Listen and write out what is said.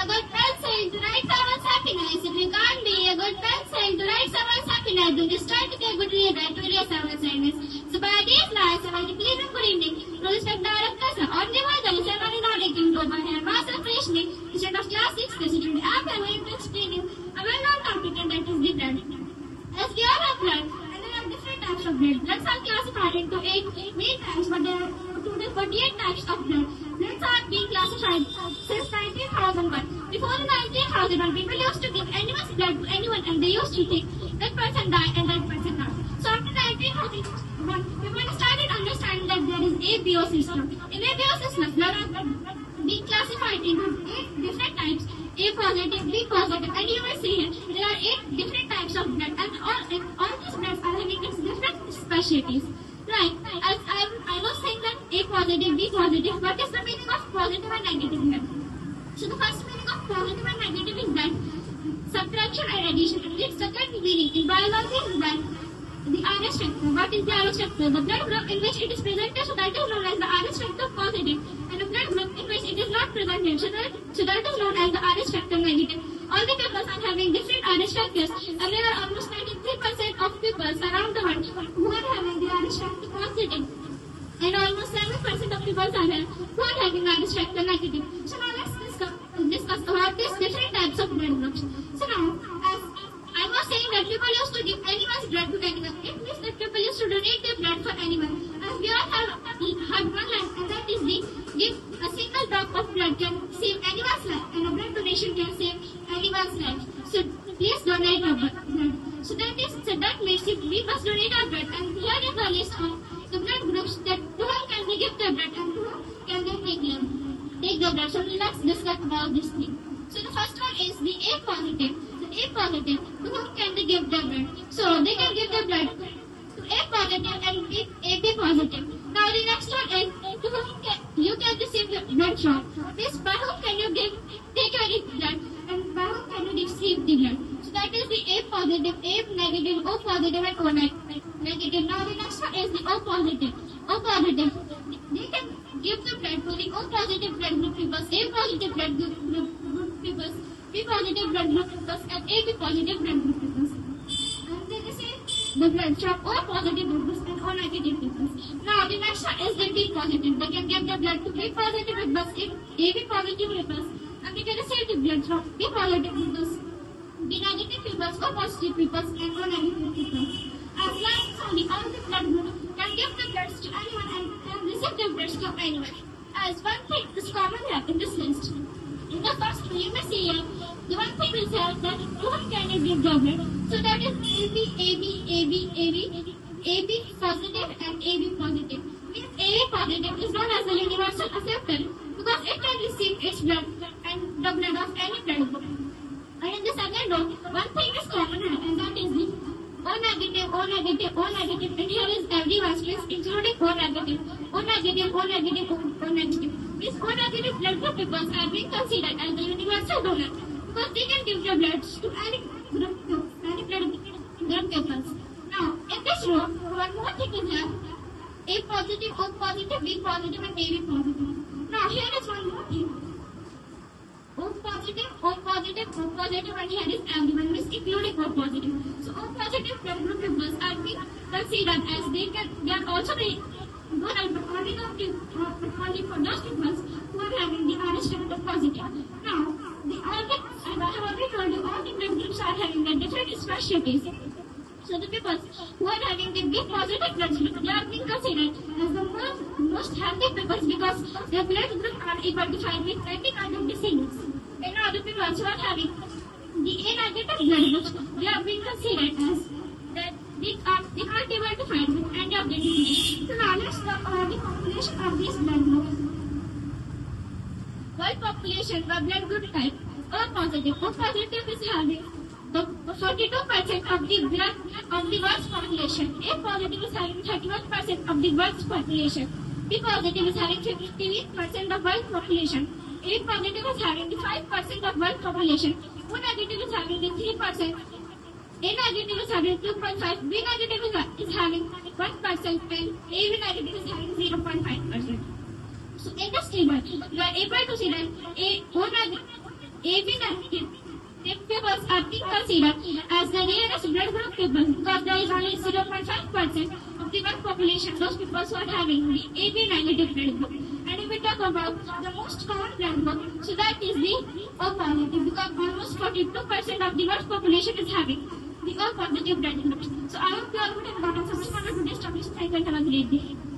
a good person to write someone's happiness. If you can't be a good person to write someone's happiness, then just try to be a good reader to erase someone's sadness. So by these lines, I want to please and good evening. To respect directors, on the weather, is everybody not taking to my hair, master freshly, instead of class 6, the student I'm going to explain you a well-known topic and that is different. As we all have learned, and there are different types of blood. Bloods are classified into 8 main types, but there are total 48 types of blood. Bloods are being classified since 19,001. Before the 19,001, people used to give anyone's blood to anyone and they used to think that person died and that person died. So after 19,001, people started understanding that there is ABO system. In ABO system, blood are being classified into 8 different types. A positive, B positive, and you will see here, there are 8 different types of blood and all these bloods are having its different specialties. Like, as I was saying that A positive, B positive, what is the meaning of positive and negative blood? So the first meaning of positive and negative is that subtraction and addition. And its second meaning in biology is that the RS factor. What is the RS factor? The blood group in which it is presented, so that is known as the RS factor positive. And the blood group in which it is not presented, so that is known as the RS factor negative. All the people are having different RS factors, and there are almost 93% of people around the world who are having the RS factor positive. And almost 7% of people are there who are having RS factor negative. So now let's discuss about these different types of blood groups. So now, as I was saying that people used to give anyone's blood to anyone. It means that people used to donate their blood for anyone. As we all have one life, and that is the give a single drop of blood can save anyone's life, and a blood donation can save anyone's life. So please donate your blood. So that means if we must donate our blood, and here is the list of the blood groups that to whom can we give their blood and to whom can they take their blood. So let's discuss about this thing. So the first one is the A positive. A positive, to whom can they give their blood? So they can give their blood to A positive and AB positive. Now the next one is to whom you can receive the blood from. This by whom can you take your blood and by whom can you receive the blood. So that is the A positive, A negative, O positive and O negative. Now the next one is the O positive. O positive. They can give the blood to the O positive blood group people, A positive blood group people, B positive blood group peoples and AB positive blood group peoples. And they receive the blood from O positive peoples and O negative peoples. Now the next one is the B positive. They can give the blood to B positive peoples, AB positive peoples, and they can receive the blood from B positive peoples, B negative peoples, O positive peoples, and O negative peoples. As lines only, all the blood groups can give the bloods to anyone and can receive the bloods from anyone. As one thing is common here in this list. In the first one, you may see here, the one thing is here that to whom can you give the blood? So that is AB positive and AB positive. Means AB positive is known as a universal acceptor because it can receive its blood and the blood of any blood group. And in the second row, one thing is common here and that is the O negative, O negative, O negative, and here is everyone's list including O negative, O negative, O negative, O negative. These O negative blood group peoples are being considered as the universal donor because they can give their blood to any blood group peoples. Now, in this row, one more thing is here, A positive, O positive, B positive, and AB positive. Now, here is one more thing. O positive, O positive, O positive, and here is everyone, means including O positive. So O positive blood group members are being considered as they are also the donor, but only for those people who are having the RS factor positive. Now, as I have already told you, all the blood groups are having their different specialties. So the people who are having the B positive blood group, they are being considered as the most healthy people because their blood group are able to fight with any kind of disease. And other people who are having the A negative blood groups, they are being considered as that they can't able to fight with any of the disease. So now let's talk about the population of these blood groups. World population by blood group type O positive. O positive is having 42% of the blood of the world's population. A positive is having 31% of the world's population. B positive is having 58% of world population. A positive is having the 5% of world population. O negative is having the 3%. A negative is having 2.5. B negative is having 1%. And AB negative is having 0.5%. So in this table, you are able to see that AB negative peoples are being considered as the rarest blood group people because there is only 0.5% of the world population, those people who are having the AB negative blood group. And if we talk about the most common blood group, so that is the O positive because almost 42% of the world population is having the O positive blood group. So I hope you all would have gotten something from today's topic. Thank you and have a great day.